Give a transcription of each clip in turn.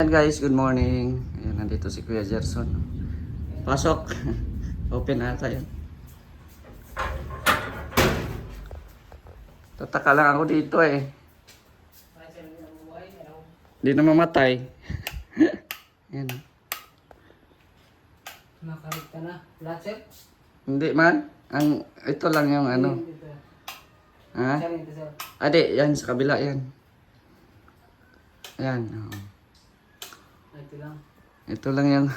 Ayan guys, good morning. Ayan, nandito si Kuya Gerson. Pasok. Open ata yan. Tataka lang ako dito eh. Hindi na mamatay. Ayan. Makalit ka na. Lahat, Hindi man. Ito lang yung ano. Ha? Sir, ito, sir. Ade, yan sa kabila yan. Ayan. Oo. Ito lang. Ito lang yung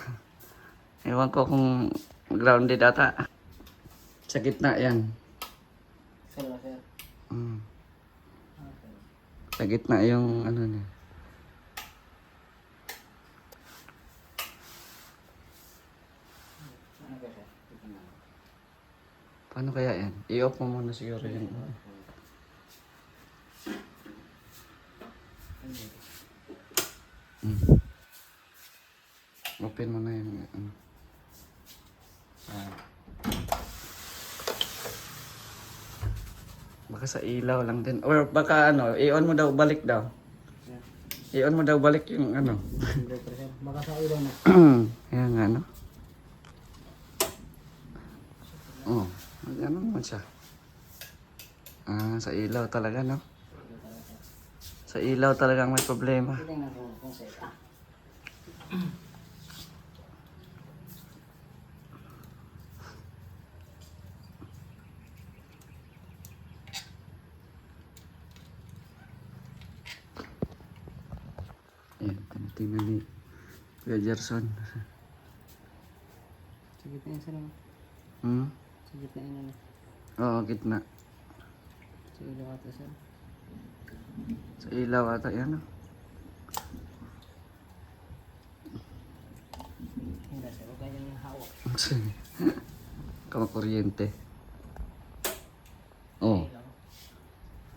ewan ko kung grounded ata. Sa gitna yan. Sir, sir. Mm. Okay. Sa gitna yung ano niya. Okay, sir. Ito na. Paano kaya yan? I-off mo muna siguro yung... Mm. Open mo na yung... ano. Baka sa ilaw lang din. Or baka ano, i-on mo daw, balik daw. Sir. I-on mo daw, balik yung ano. Hindi, sir. Baka sa ilaw na. Ayan nga, no? Oh, ano naman siya? Ah, sa ilaw talaga, no? Sa ilaw talagang may problema. Tingnan ko kung sir. Ayan, tinitingnan ni Kuya Gerson. Sa gitna yun, sir. Hmm? Sa gitna yun, ano. Oo, gitna. Sa ilaw ata, sir. Sa ilaw ata yan, no? Hindi, sir. Huwag kanyang yung hawak. Kamakuryente. Oh. Ilaw.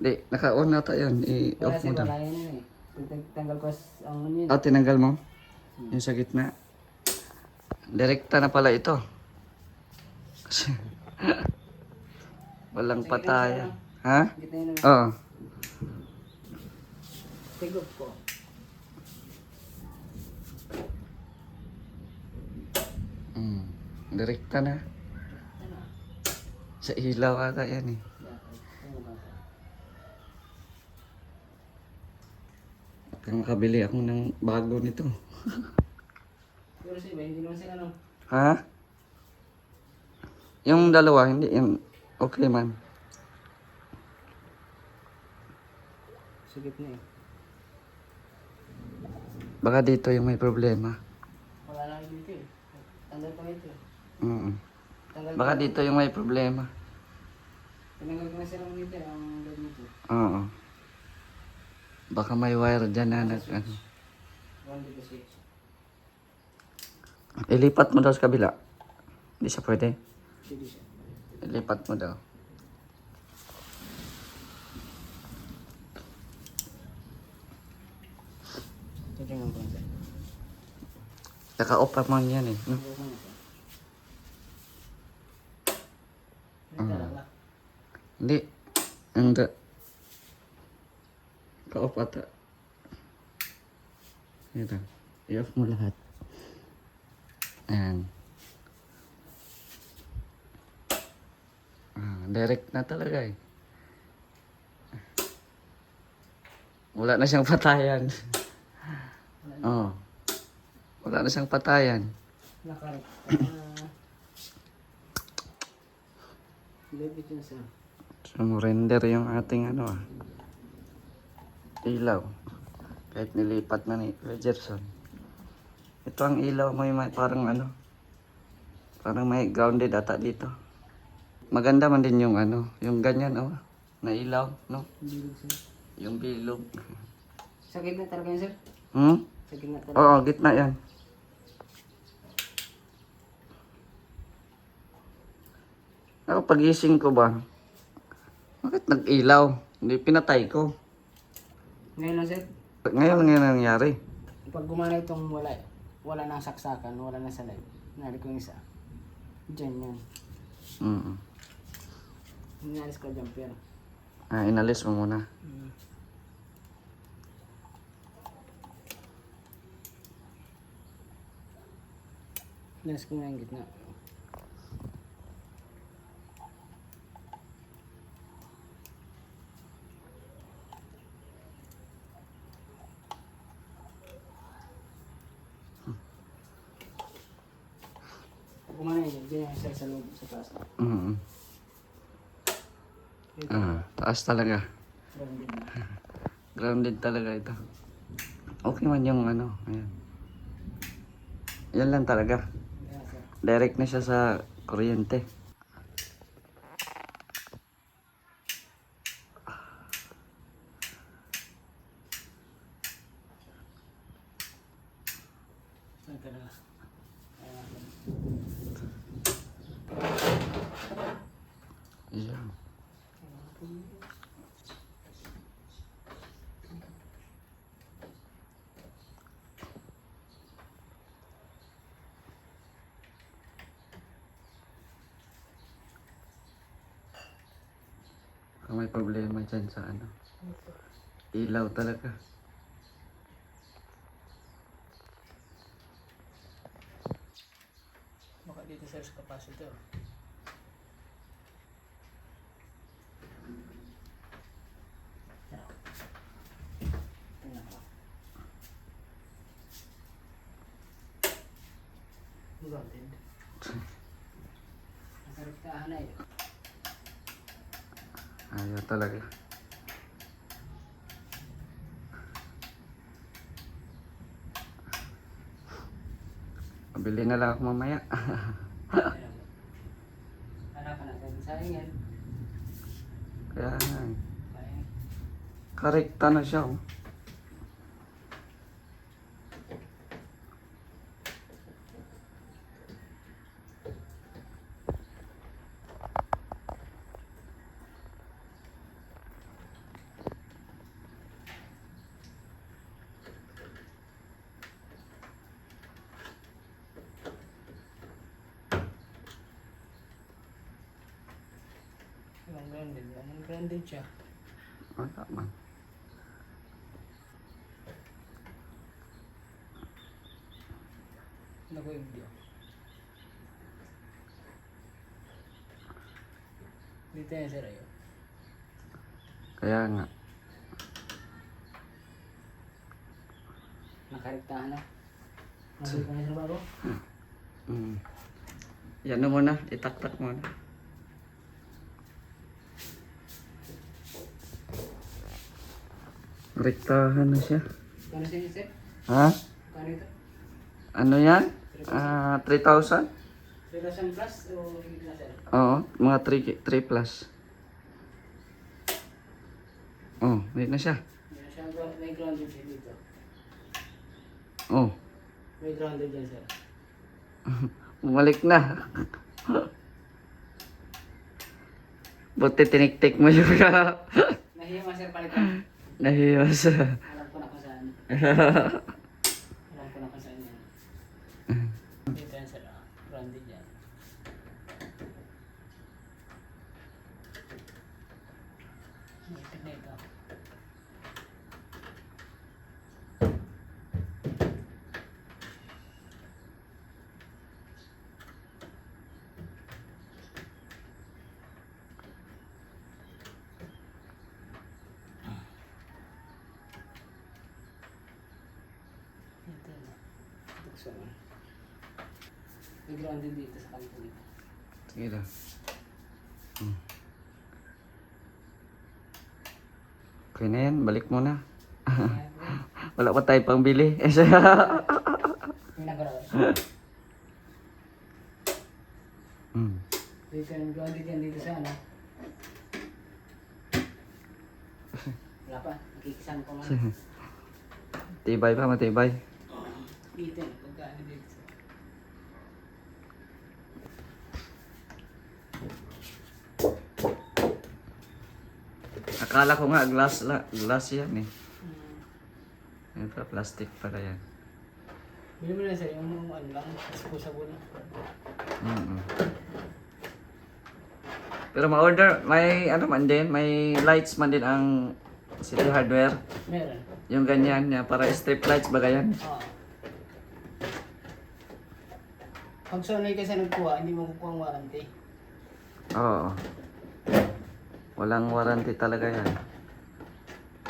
Di, naka-on ata yan. Wala, I-off sir. mo daw. Wala yun, eh. Tanggal ko ang ano yun. Ah, tinanggal mo? Yung sa gitna. Direkta na pala ito. Walang Sa gitna, patayan. sir, Ha? Sa gitna yun, ano. Oo. Tigog ko. Mm. Direkta na. Ano? Sa ilaw ata yan eh. Ano ba, sir? Kung kabili ako ng bago nito. Pero sir, hindi naman sila, ano. Ha? Yung dalawa, hindi yung okay man. Sa gitna eh. Baka dito yung may problema. Wala lang dito eh. Tanggal ko ito eh. Mm. Tanggal Baka ko. dito yung may problema. Tinanggal ko na sila ng ito ang load nito. Oo. Baka may wire dyan na nag, ano. One dito switch. Ilipat mo daw sa kabila. Hindi siya pwede. Dito siya. Ilipat mo daw. Titingnan ko na sir. Naka-off pa man yan eh. No? Tanggal ko na sir. May talaga. Hindi. Hindi. Ka-off ata. Ito. I-off mo lahat. Ayan. Ah, direct na talaga eh. Wala na siyang patayan. Oo. Wala na siyang patayan. Nakarek. Love it yun sir. Sumurrender yung ating ano ah. Ilaw. Kahit nilipat na ni Kuya Gerson. Ito ang ilaw mo yung parang ano. Parang may grounded ata dito. Maganda man din yung ano. Yung ganyan oh. Na ilaw. No? Bilog sir. Yung bilog. Sa gitna talaga yun sir? Hmm? Sa gitna talaga. Oo, gitna yan. Ako pagising ko ba? Bakit nag-ilaw? Hindi pinatay ko. Ngayon lang sir. Ngayon nangyari. Pag gumana itong wala nang saksakan, wala nang salay. Nari ko yung isa. Diyan yan. Mm. Inalis ko dyan pero. Ah, inalis mo muna. Nasa ko na yung gitna. Kumana yun, dyan yung sa loob, sa taas. Mm. Dito, Taas talaga. grounded na. Grounded talaga ito. Okay man yung ano. Ayan. Yan lang talaga. Kaya sir, Direct na siya sa kuryente. saan ka na? Ayan. Kung may problema dyan sa ano. Ilaw talaga. Baka dito sir sa capacitor. Tingnan ko. Grounded. Nakarektahan na yun. Ayaw talaga. Mabili na lang ako mamaya. Hanapan natin sa ingin. Kaya nga. Kaya, Karekta na siya. Oh. yung grounded. Anong grounded siya? Wala man. Nag-video. Dito yan sir ayo. Kaya nga. Nakarektahan na. Nandito na sa baro. Mm. Yan na muna. Itaktak muna. Rektahan na siya. Kano siya sir? Ha? Kano ito? Ano yan? 3,000? 3,000 plus o higit na sir? Oo. Mga 3 plus. Oh, wait na siya. Meron siya, may grounded siya dito. Oh. May grounded yan sir. Bumalik na. Buti tinik-tik mo yung Nahiya mo sir palitan. nahiyos. Alam ko na kung saan. Alam ko na kung saan yan. Dito yan sir. Grounded yan. Ito na ito. Ito na. Tukso na. May grounded dito sa kanto dito. Sige na. Okay na yan. Balik muna. Wala pa tayo pang bili. May nagaraw. Dito yung grounded yan dito sa ano. Wala pa. Nakikisan ko nga. Tibay pa, matibay. Dito yan. Pagkaan dito sa. Akala ko nga glass yan eh. Ito, plastic pala yan. Bili mo na sir, yung ano lang, sabo na. Mm-mm. Pero ma-order, may ano man din, may lights man din ang City Hardware. Meron. Yung ganyan niya, para strip lights ba yan? Oo. Pag sanay ka sa nagkuha, hindi mo kukuha ang warranty. Oo. Walang warranty talaga yan.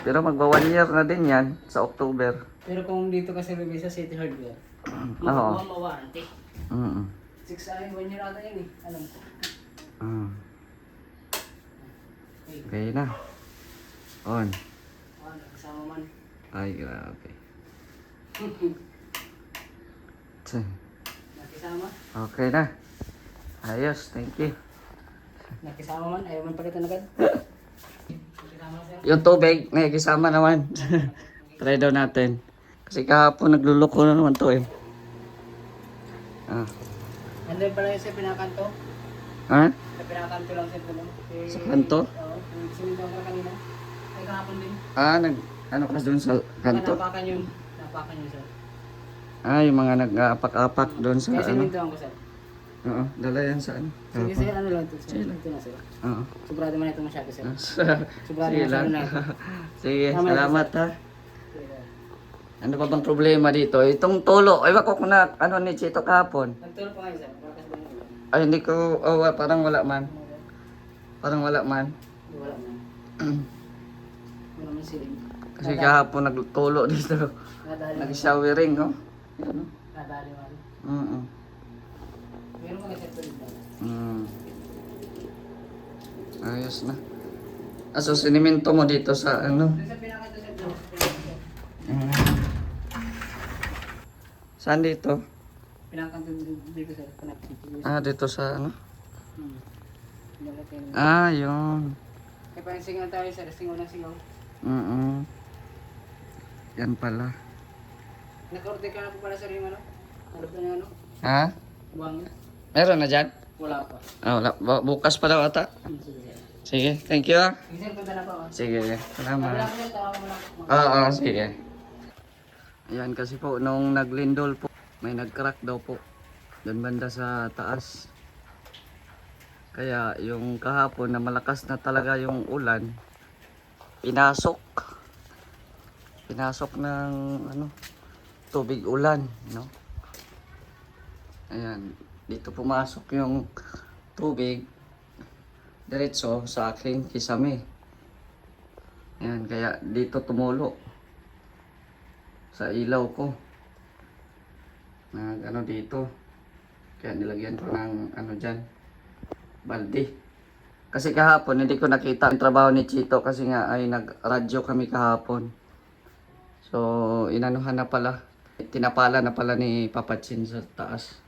Pero magwa 1 year na din yan sa October. Pero kung dito ka sa Rubis sa City Hardware, Oo. makukuha mo warranty. Mm. 6 ay 1 year ata yun eh. Alam ko. Mm. Okay. Okay na. On. Kasama man. Ay, grabe. Tse. Nakisama. Okay na. Ayos, thank you. Nakisama man. Ayaw man palitan agad. Nakisama sir. Yung tubig, nakikisama naman. Try daw natin. Kasi kahapon nagluloko na naman to eh. Ah. Andun pala yung sa pinakanto. Ha? Sa pinakanto lang sa tulong. Sa kanto? Oo. Sinindaw ka kanina. Ay kahapon din. Ah, ano ka dun sa kanto? Napakan yun. Napakan yun sir. Ah, yung mga nag-aapak-apak doon sa Kaya ano. sinindaw ko sir. Oo, dala yan sa ano. Sige Kahapon. sir, ano lang ito sir. Ito na sir. Oo. Sobrado man ito masyado sir. Sobrado Sige man lang. na ito. Sige, Tama na, salamat ha. Sige, sir. Ano pa bang problema dito? Itong tulo, ay wako kung na, ano ni Chito kahapon. Nagturo pa kayo sir. Bakas ba yung ulan? Ay, hindi ko, parang wala man. Parang wala man. Wala na. Wala man siling. Kasi kahapon nagtulo dito. Nadali. Nag-showering, no? Ano? Nadali man. Mm. Meron mga sir tuloy na. Mm. Ayos na. Aso, sinimento mo dito sa ano? Doon sa pinakanto sir. Doon sa pinakanto. Mm. Saan dito? Pinakanto dito sir. Pinakanto. Ah, dito sa ano? Malaki. Ah, yun. Kaya parang singaw tayo sir. Singaw na singaw. Mm. Yan pala. Naka-order ka na po pala sir yung ano? Ano pa yung ano? Ha? Buwang. Meron na dyan? Wala pa. Ah, wala. Bukas pa daw ata. Sige sir. Sige, thank you ah. Sige sir, punta na pa. Sige, Wala salamat. ko sir, tawagan mo lang. Oo, sige. Ayan kasi po, nung naglindol po, may nag-crack daw po. Doon banda sa taas. Kaya yung kahapon na malakas na talaga yung ulan, pinasok. Pinasok ng ano, tubig ulan, no? Ayan, dito pumasok yung tubig diretso sa aking kisame. Ayan, kaya dito tumulo sa ilaw ko. Nag ano dito. Kaya nilagyan ko ng ano dyan, balde. Kasi kahapon hindi ko nakita ang trabaho ni Chito kasi nga ay nagradyo kami kahapon. So inanuhan na pala, tinapala na pala ni Papa Chin sa taas.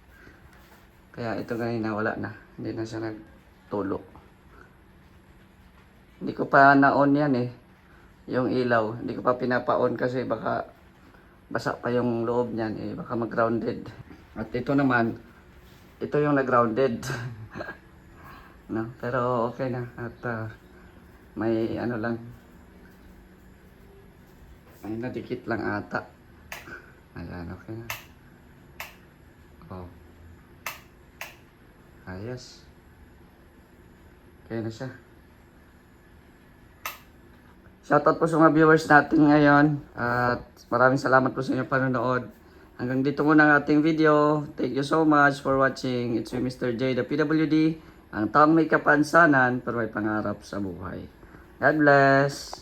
Kaya ito kanina wala na, hindi na siya nagtulo. Hindi ko pa na-on yan eh, yung ilaw. Hindi ko pa pinapa-on kasi baka basa pa yung loob niyan eh, baka mag-grounded. At ito naman, ito yung nag-grounded. No? Pero okay na at may ano lang, may nadikit lang ata. Ayan, okay na. Oh. Ayos. Okay na siya. Shoutout po sa mga viewers natin ngayon. At maraming salamat po sa inyong panonood. Hanggang dito muna ang ating video. Thank you so much for watching. It's me, Mr. J, the PWD. Ang taong may kapansanan pero may pangarap sa buhay. God bless!